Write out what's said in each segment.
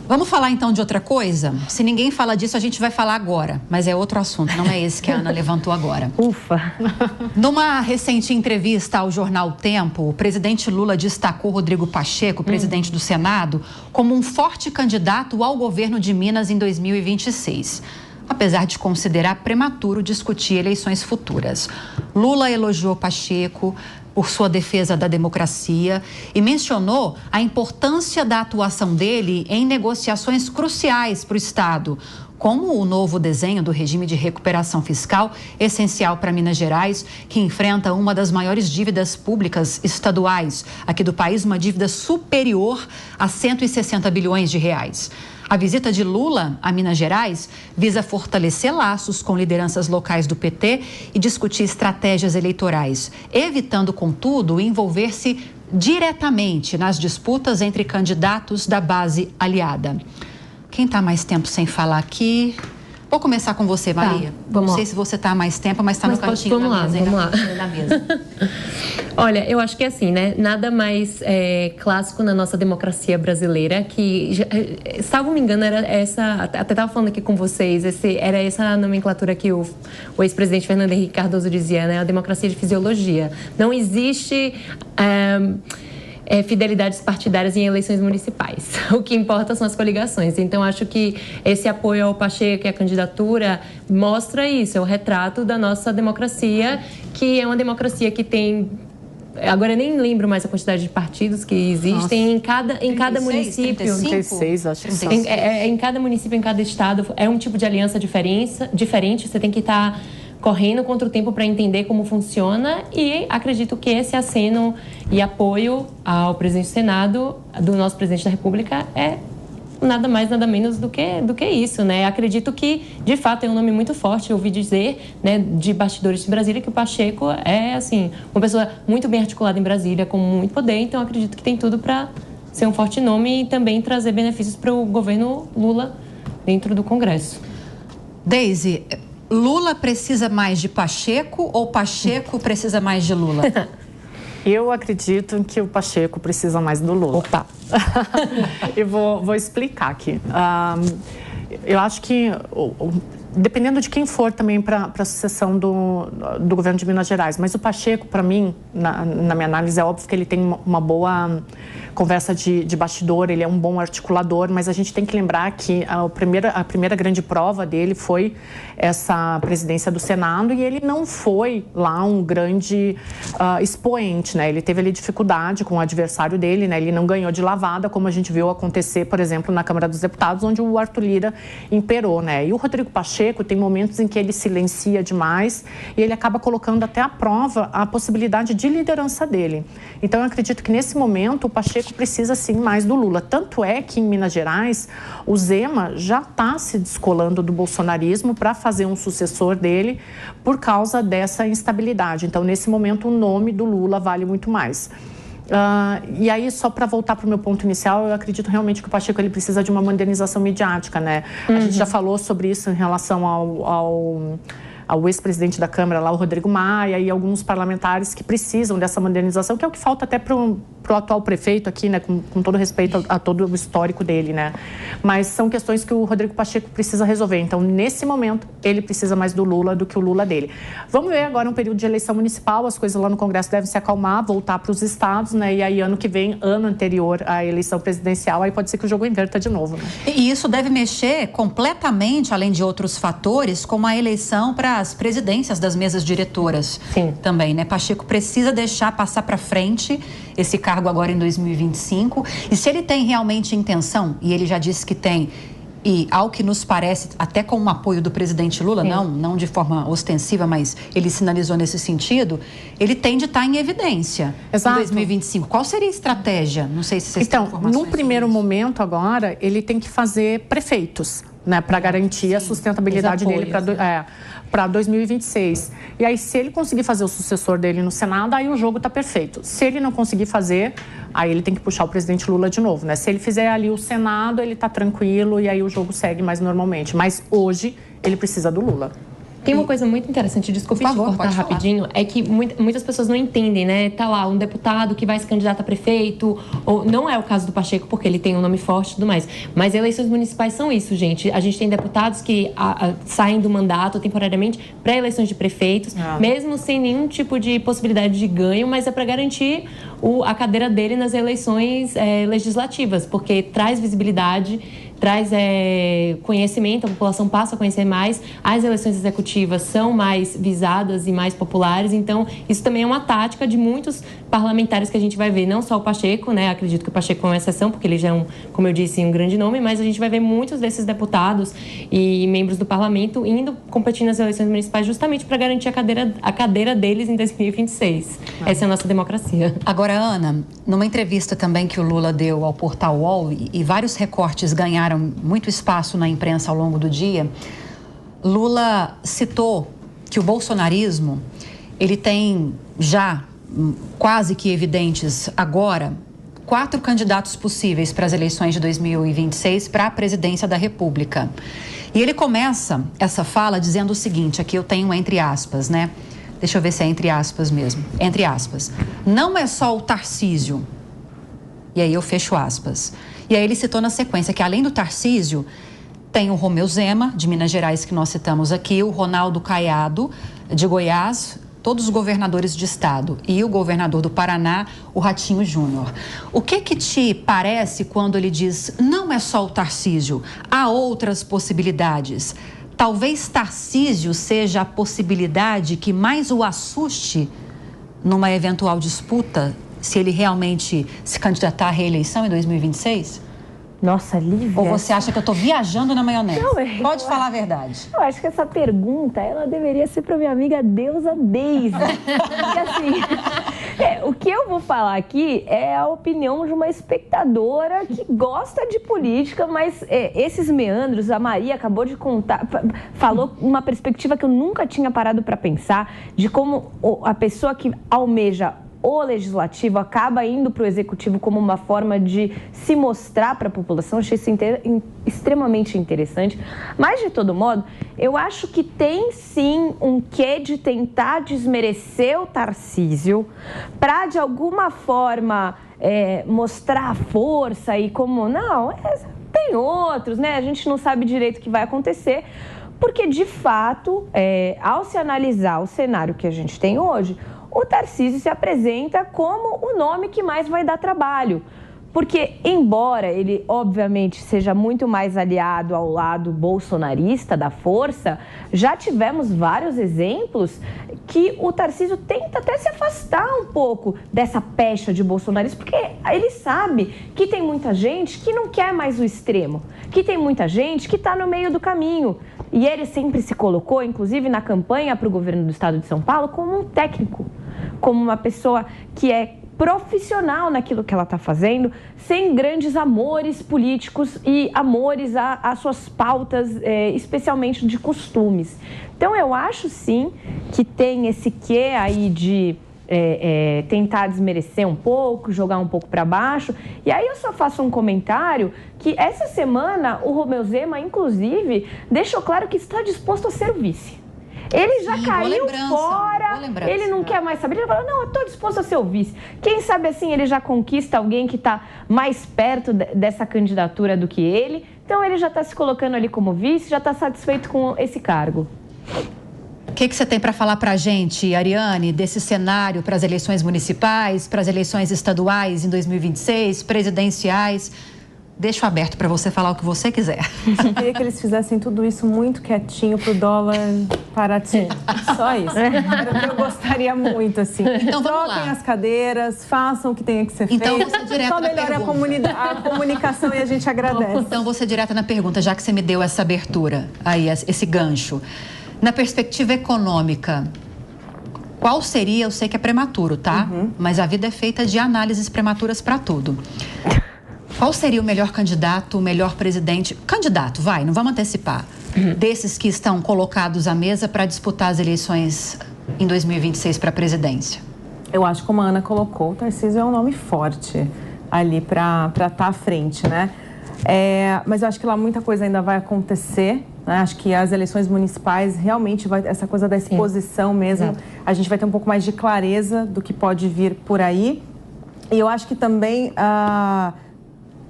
Vamos falar então de outra coisa? Se ninguém fala disso, a gente vai falar agora. Mas é outro assunto, não é esse que a Ana levantou agora. Ufa! Numa recente entrevista ao jornal Tempo, o presidente Lula destacou Rodrigo Pacheco, presidente do Senado, como um forte candidato ao governo de Minas em 2026. Apesar de considerar prematuro discutir eleições futuras. Lula elogiou Pacheco por sua defesa da democracia e mencionou a importância da atuação dele em negociações cruciais para o Estado, como o novo desenho do regime de recuperação fiscal, essencial para Minas Gerais, que enfrenta uma das maiores dívidas públicas estaduais aqui do país, uma dívida superior a 160 bilhões de reais. A visita de Lula a Minas Gerais visa fortalecer laços com lideranças locais do PT e discutir estratégias eleitorais, evitando, contudo, envolver-se diretamente nas disputas entre candidatos da base aliada. Quem está mais tempo sem falar aqui? Vou começar com você, Maria. Não sei se você está há mais tempo, mas está no cantinho da mesa. Olha, eu acho que é assim, né? Nada mais clássico na nossa democracia brasileira que, salvo me engano, era essa... Até estava falando aqui com vocês, era essa nomenclatura que o ex-presidente Fernando Henrique Cardoso dizia, né? A democracia de fisiologia. Não existe... fidelidades partidárias em eleições municipais. O que importa são as coligações. Então, acho que esse apoio ao Pacheco e à candidatura mostra isso, é o retrato da nossa democracia, que é uma democracia que tem... Agora eu nem lembro mais a quantidade de partidos que existem em cada município. 36, acho que são. Em cada município, em cada estado, é um tipo de aliança diferente. Você tem que estar correndo contra o tempo para entender como funciona, e acredito que esse aceno e apoio ao presidente do Senado, do nosso presidente da República, é nada mais, nada menos do que isso, né? Acredito que, de fato, é um nome muito forte. Eu ouvi dizer, né, de bastidores de Brasília, que o Pacheco é, assim, uma pessoa muito bem articulada em Brasília, com muito poder, então acredito que tem tudo para ser um forte nome e também trazer benefícios para o governo Lula dentro do Congresso. Deise, Lula precisa mais de Pacheco ou Pacheco precisa mais de Lula? Eu acredito que o Pacheco precisa mais do Lula. Opa! Eu vou explicar aqui. Eu acho que, dependendo de quem for também para a sucessão do governo de Minas Gerais, mas o Pacheco, para mim, na minha análise, é óbvio que ele tem uma boa conversa de bastidor, ele é um bom articulador, mas a gente tem que lembrar que a primeira grande prova dele foi essa presidência do Senado, e ele não foi lá um grande expoente, né? Ele teve ali dificuldade com o adversário dele, né? Ele não ganhou de lavada, como a gente viu acontecer, por exemplo, na Câmara dos Deputados, onde o Arthur Lira imperou, né? E o Rodrigo Pacheco tem momentos em que ele silencia demais e ele acaba colocando até à prova a possibilidade de liderança dele. Então, eu acredito que nesse momento o Pacheco precisa sim mais do Lula. Tanto é que em Minas Gerais o Zema já está se descolando do bolsonarismo para fazer um sucessor dele por causa dessa instabilidade. Então, nesse momento, o nome do Lula vale muito mais. E aí, só para voltar para o meu ponto inicial, eu acredito realmente que o Pacheco ele precisa de uma modernização midiática, né? A gente já falou sobre isso em relação ao ex-presidente da Câmara, lá, o Rodrigo Maia, e alguns parlamentares que precisam dessa modernização, que é o que falta até para o atual prefeito aqui, né, com todo respeito a todo o histórico dele, né? Mas são questões que o Rodrigo Pacheco precisa resolver. Então, nesse momento, ele precisa mais do Lula do que o Lula dele. Vamos ver agora um período de eleição municipal, as coisas lá no Congresso devem se acalmar, voltar para os estados, né? E aí, ano que vem, ano anterior à eleição presidencial, aí pode ser que o jogo inverta de novo, né? E isso deve mexer completamente, além de outros fatores, com a eleição para as presidências das mesas diretoras. Sim. Também, né? Pacheco precisa deixar passar para frente esse cargo agora em 2025. E se ele tem realmente intenção, e ele já disse que tem, e ao que nos parece, até com o apoio do presidente Lula, não de forma ostensiva, mas ele sinalizou nesse sentido, ele tem de estar em evidência. Exato. Em 2025. Qual seria a estratégia? Não sei se vocês têm informações. Então, no primeiro momento agora, ele tem que fazer prefeitos, né, para garantir a sustentabilidade dele para 2026. E aí, se ele conseguir fazer o sucessor dele no Senado, aí o jogo está perfeito. Se ele não conseguir fazer, aí ele tem que puxar o presidente Lula de novo, né? Se ele fizer ali o Senado, ele está tranquilo e aí o jogo segue mais normalmente. Mas hoje, ele precisa do Lula. Tem uma coisa muito interessante, desculpe te cortar rapidinho, é que muitas pessoas não entendem, né? Tá lá um deputado que vai se candidatar a prefeito, ou não é o caso do Pacheco, porque ele tem um nome forte e tudo mais. Mas eleições municipais são isso, gente. A gente tem deputados que saem do mandato temporariamente para eleições de prefeitos, mesmo sem nenhum tipo de possibilidade de ganho, mas é para garantir a cadeira dele nas eleições legislativas, porque traz visibilidade, traz conhecimento, a população passa a conhecer mais, as eleições executivas são mais visadas e mais populares, então isso também é uma tática de muitos parlamentares que a gente vai ver, não só o Pacheco, né? Acredito que o Pacheco é uma exceção, porque ele já é, como eu disse, um grande nome, mas a gente vai ver muitos desses deputados e membros do parlamento indo competir nas eleições municipais justamente para garantir a cadeira deles em 2026. Essa é a nossa democracia. Agora, Ana, numa entrevista também que o Lula deu ao portal UOL, e vários recortes ganharam muito espaço na imprensa ao longo do dia, Lula citou que o bolsonarismo, ele tem já quase que evidentes agora 4 candidatos possíveis para as eleições de 2026 para a presidência da República. E ele começa essa fala dizendo o seguinte, aqui eu tenho entre aspas, né? Deixa eu ver se é entre aspas mesmo. Entre aspas. Não é só o Tarcísio. E aí eu fecho aspas. E aí ele citou na sequência que além do Tarcísio, tem o Romeu Zema, de Minas Gerais, que nós citamos aqui, o Ronaldo Caiado, de Goiás, todos os governadores de estado, e o governador do Paraná, o Ratinho Júnior. O que te parece quando ele diz, não é só o Tarcísio, há outras possibilidades? Talvez Tarcísio seja a possibilidade que mais o assuste numa eventual disputa, se ele realmente se candidatar à reeleição em 2026? Nossa, Lívia... Ou você acha que eu estou viajando na maionese? Não, Pode falar a verdade. Eu acho que essa pergunta, ela deveria ser para minha amiga Deusa Daisy. Porque assim, o que eu vou falar aqui é a opinião de uma espectadora que gosta de política, mas esses meandros, a Maria acabou de contar, falou uma perspectiva que eu nunca tinha parado para pensar, de como a pessoa que almeja o legislativo acaba indo para o executivo como uma forma de se mostrar para a população. Achei isso extremamente interessante. Mas, de todo modo, eu acho que tem sim um quê de tentar desmerecer o Tarcísio para, de alguma forma, mostrar a força e como, não, tem outros, né? A gente não sabe direito o que vai acontecer. Porque, de fato, ao se analisar o cenário que a gente tem hoje, o Tarcísio se apresenta como o nome que mais vai dar trabalho. Porque, embora ele, obviamente, seja muito mais aliado ao lado bolsonarista da força, já tivemos vários exemplos que o Tarcísio tenta até se afastar um pouco dessa pecha de bolsonarismo, porque ele sabe que tem muita gente que não quer mais o extremo, que tem muita gente que está no meio do caminho. E ele sempre se colocou, inclusive na campanha para o governo do estado de São Paulo, como um técnico, como uma pessoa que é profissional naquilo que ela está fazendo, sem grandes amores políticos e amores às suas pautas, especialmente de costumes. Então, eu acho, sim, que tem esse quê aí de tentar desmerecer um pouco, jogar um pouco para baixo. E aí eu só faço um comentário que essa semana o Romeu Zema, inclusive, deixou claro que está disposto a ser o vice. Ele já caiu fora, ele não quer mais saber. Ele falou, não, eu estou disposto a ser o vice. Quem sabe assim ele já conquista alguém que está mais perto dessa candidatura do que ele. Então ele já está se colocando ali como vice, já está satisfeito com esse cargo. O que você tem para falar para a gente, Ariane, desse cenário para as eleições municipais, para as eleições estaduais em 2026, presidenciais? Deixo aberto para você falar o que você quiser. Eu queria que eles fizessem tudo isso muito quietinho pro dólar parar de ser. Só isso. Era o que eu gostaria muito, assim. Então, troquem as cadeiras, façam o que tenha que ser feito. Então, você direto só na melhora a comunicação e a gente agradece. Então, você direta na pergunta, já que você me deu essa abertura, aí, esse gancho. Na perspectiva econômica, qual seria, eu sei que é prematuro, tá? Mas a vida é feita de análises prematuras para tudo. Qual seria o melhor candidato, o melhor presidente? Candidato, não vamos antecipar. Desses que estão colocados à mesa para disputar as eleições em 2026 para a presidência. Eu acho que, como a Ana colocou, o Tarcísio é um nome forte ali para estar à frente, né? Mas eu acho que lá muita coisa ainda vai acontecer né? Acho que as eleições municipais realmente essa coisa da exposição mesmo, a gente vai ter um pouco mais de clareza do que pode vir por aí. E eu acho que também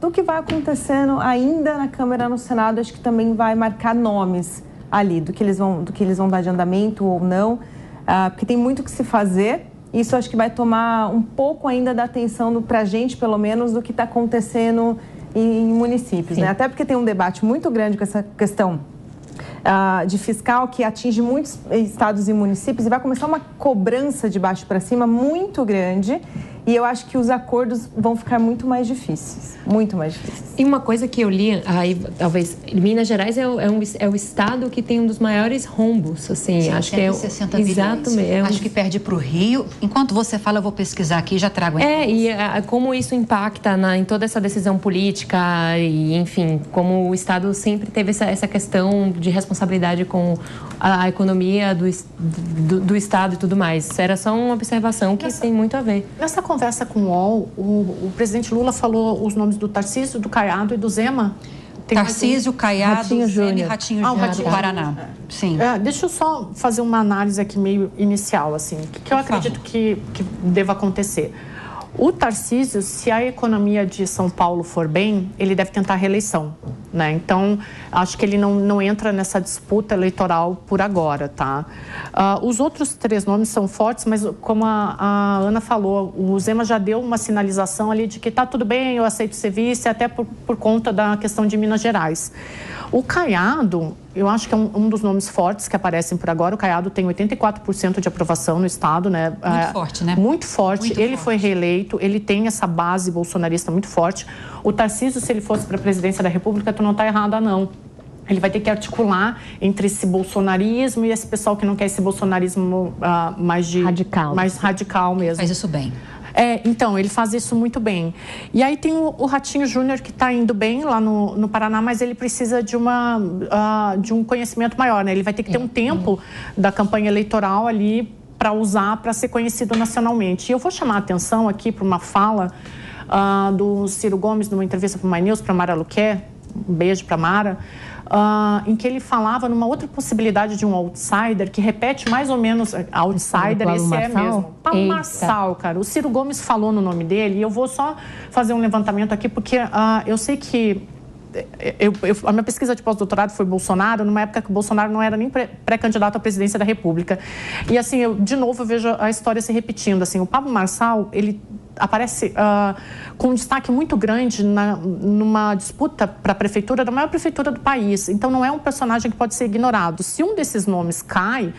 do que vai acontecendo ainda na Câmara e no Senado, acho que também vai marcar nomes ali, do que eles vão dar de andamento ou não, porque tem muito que se fazer. Isso acho que vai tomar um pouco ainda da atenção para a gente, pelo menos, do que está acontecendo em municípios, né? Até porque tem um debate muito grande com essa questão de fiscal que atinge muitos estados e municípios e vai começar uma cobrança de baixo para cima muito grande. E eu acho que os acordos vão ficar muito mais difíceis. Muito mais difíceis. E uma coisa que eu li, aí talvez, Minas Gerais é o estado que tem um dos maiores rombos, assim. Sim, acho que é 160 bilhões. Exatamente. Acho que perde para o Rio. Enquanto você fala, eu vou pesquisar aqui e já trago. E como isso impacta em toda essa decisão política e, enfim, como o estado sempre teve essa questão de responsabilidade com a economia do estado e tudo mais. Era só uma observação que tem muito a ver. Nessa conversa com o UOL, o presidente Lula falou os nomes do Tarcísio, do Caiado e do Zema. Tarcísio, Caiado, Zema e Ratinho Júnior do Paraná. Sim. Deixa eu só fazer uma análise aqui meio inicial, assim, que eu acredito que deva acontecer. O Tarcísio, se a economia de São Paulo for bem, ele deve tentar a reeleição, né? Então, acho que ele não entra nessa disputa eleitoral por agora, tá? Os outros 3 nomes são fortes, mas como a Ana falou, o Zema já deu uma sinalização ali de que tá tudo bem, eu aceito ser vice, até por conta da questão de Minas Gerais. O Caiado, eu acho que é um dos nomes fortes que aparecem por agora. O Caiado tem 84% de aprovação no estado, né? Muito forte, né? Muito forte. Muito ele forte. foi reeleito, ele tem essa base bolsonarista muito forte. O Tarcísio, se ele fosse para a presidência da República, tu não está errada, não. Ele vai ter que articular entre esse bolsonarismo e esse pessoal que não quer esse bolsonarismo mais radical mesmo. Faz isso bem. Então, ele faz isso muito bem. E aí tem o Ratinho Júnior, que está indo bem lá no Paraná, mas ele precisa de um conhecimento maior, né? Ele vai ter que ter um tempo da campanha eleitoral ali para usar, para ser conhecido nacionalmente. E eu vou chamar a atenção aqui para uma fala do Ciro Gomes, numa entrevista para o My News, para Mara Luquer, um beijo para Mara, em que ele falava numa outra possibilidade de um outsider, que repete mais ou menos, outsider, esse é mesmo. Pablo Marçal, cara. O Ciro Gomes falou no nome dele, e eu vou só fazer um levantamento aqui, porque eu sei que a minha pesquisa de pós-doutorado foi Bolsonaro, numa época que o Bolsonaro não era nem pré-candidato à presidência da República. E assim, de novo, eu vejo a história se repetindo. Assim, o Pablo Marçal, ele aparece com um destaque muito grande numa disputa para a prefeitura, da maior prefeitura do país. Então, não é um personagem que pode ser ignorado. Se um desses nomes cai,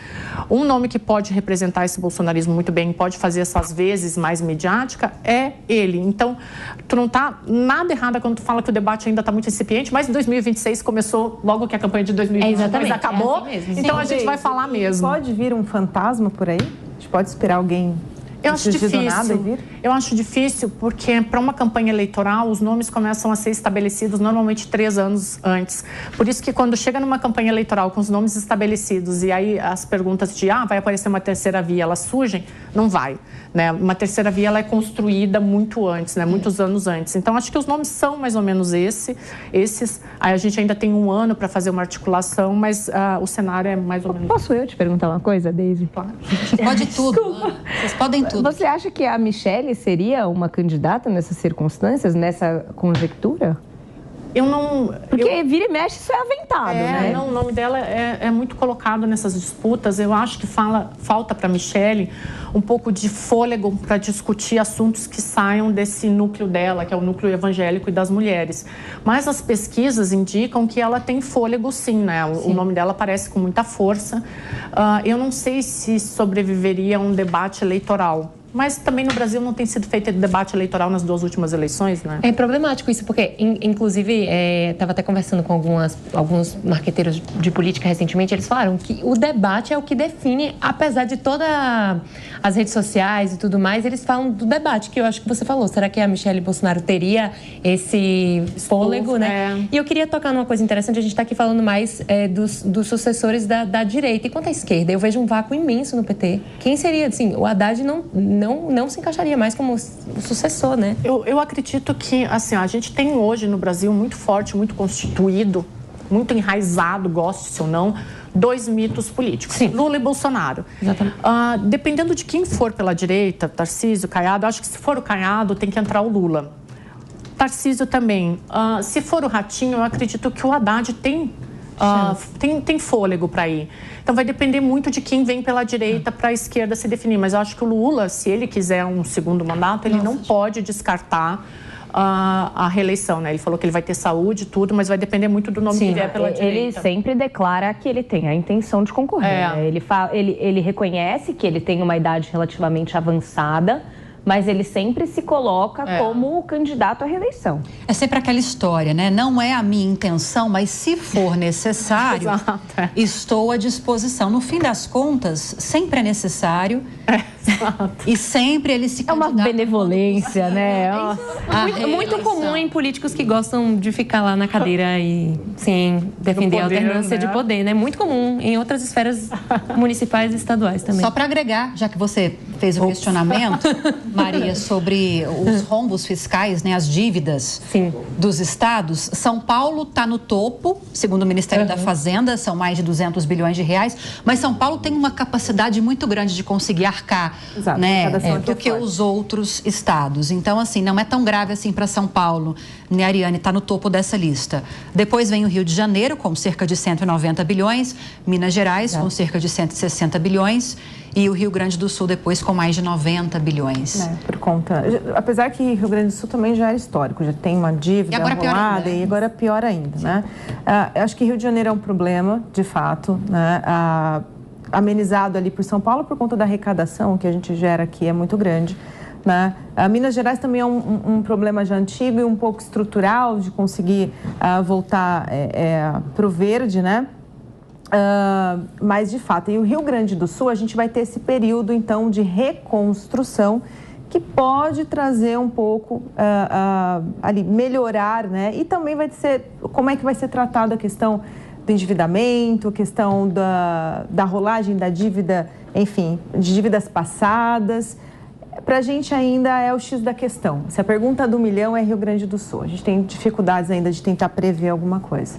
um nome que pode representar esse bolsonarismo muito bem, pode fazer essas vezes mais midiática, é ele. Então, tu não está nada errada quando tu fala que o debate ainda está muito incipiente, mas em 2026 começou logo que a campanha de 2022 acabou. Assim então, a gente vai falar mesmo. Pode vir um fantasma por aí? A gente pode esperar alguém... Eu acho difícil porque para uma campanha eleitoral os nomes começam a ser estabelecidos normalmente 3 anos antes. Por isso que quando chega numa campanha eleitoral com os nomes estabelecidos e aí as perguntas de vai aparecer uma terceira via, elas surgem, não vai, né? Uma terceira via ela é construída muito antes, né? Muitos anos antes. Então acho que os nomes são mais ou menos esses. Aí a gente ainda tem 1 ano para fazer uma articulação, mas o cenário é mais ou menos... Posso eu te perguntar uma coisa, Daisy? Claro. Pode tudo. Vocês podem tudo. Você acha que a Michelle seria uma candidata nessas circunstâncias, nessa conjectura? Eu não... Porque vira e mexe, isso é aventado, né? Não, o nome dela é muito colocado nessas disputas. Eu acho que falta para a Michelle um pouco de fôlego para discutir assuntos que saiam desse núcleo dela, que é o núcleo evangélico e das mulheres. Mas as pesquisas indicam que ela tem fôlego sim, né? O nome dela aparece com muita força. Eu não sei se sobreviveria a um debate eleitoral. Mas também no Brasil não tem sido feito debate eleitoral nas 2 últimas eleições, né? É problemático isso, porque, inclusive, estava até conversando com alguns marqueteiros de política recentemente, eles falaram que o debate é o que define, apesar de todas as redes sociais e tudo mais, eles falam do debate, que eu acho que você falou. Será que a Michelle Bolsonaro teria esse fôlego, né? E eu queria tocar numa coisa interessante, a gente está aqui falando mais dos sucessores da direita. E quanto à esquerda, eu vejo um vácuo imenso no PT. Quem seria, assim, o Haddad não se encaixaria mais como o sucessor, né? Eu acredito que, assim, a gente tem hoje no Brasil muito forte, muito constituído muito enraizado, goste ou não, 2 mitos políticos, Sim. Lula e Bolsonaro. Exatamente. Dependendo de quem for pela direita, Tarcísio, Caiado, acho que se for o Caiado, tem que entrar o Lula. Tarcísio também. Se for o Ratinho, eu acredito que o Haddad tem fôlego para ir. Então vai depender muito de quem vem pela direita para a esquerda se definir. Mas eu acho que o Lula, se ele quiser um segundo mandato, ele não pode descartar a reeleição, né? Ele falou que ele vai ter saúde e tudo, mas vai depender muito do nome que vier pela direita. Ele sempre declara que ele tem a intenção de concorrer. Né? Ele reconhece que ele tem uma idade relativamente avançada, mas ele sempre se coloca como candidato à reeleição. É sempre aquela história, né? Não é a minha intenção, mas se for necessário, estou à disposição. No fim das contas, sempre é necessário. E sempre ele se candidata. É uma benevolência, né? Muito comum em políticos que gostam de ficar lá na cadeira e sem defender a alternância de poder, né? Muito comum em outras esferas municipais e estaduais também. Só para agregar, já que você fez o questionamento, Maria, sobre os rombos fiscais, né, as dívidas dos estados, São Paulo está no topo, segundo o Ministério da Fazenda, são mais de 200 bilhões de reais, mas São Paulo tem uma capacidade muito grande de conseguir arcar, né, do que os outros estados. Então, assim, não é tão grave assim para São Paulo, né, Ariane, está no topo dessa lista. Depois vem o Rio de Janeiro, com cerca de 190 bilhões, Minas Gerais, com cerca de 160 bilhões, e o Rio Grande do Sul depois com mais de 90 bilhões. Por conta... Apesar que Rio Grande do Sul também já era histórico, já tem uma dívida arrolada e agora pior ainda, né? Eu acho que Rio de Janeiro é um problema, de fato, né? Amenizado ali por São Paulo por conta da arrecadação que a gente gera aqui é muito grande, né? Minas Gerais também é um problema já antigo e um pouco estrutural de conseguir voltar para o verde, né? Mas de fato, e o Rio Grande do Sul a gente vai ter esse período então de reconstrução que pode trazer um pouco ali, melhorar, né? E também vai ser, como é que vai ser tratada a questão do endividamento, a questão da rolagem da dívida, enfim, de dívidas passadas. Para a gente ainda é o X da questão. Se a pergunta do milhão é Rio Grande do Sul, a gente tem dificuldades ainda de tentar prever alguma coisa.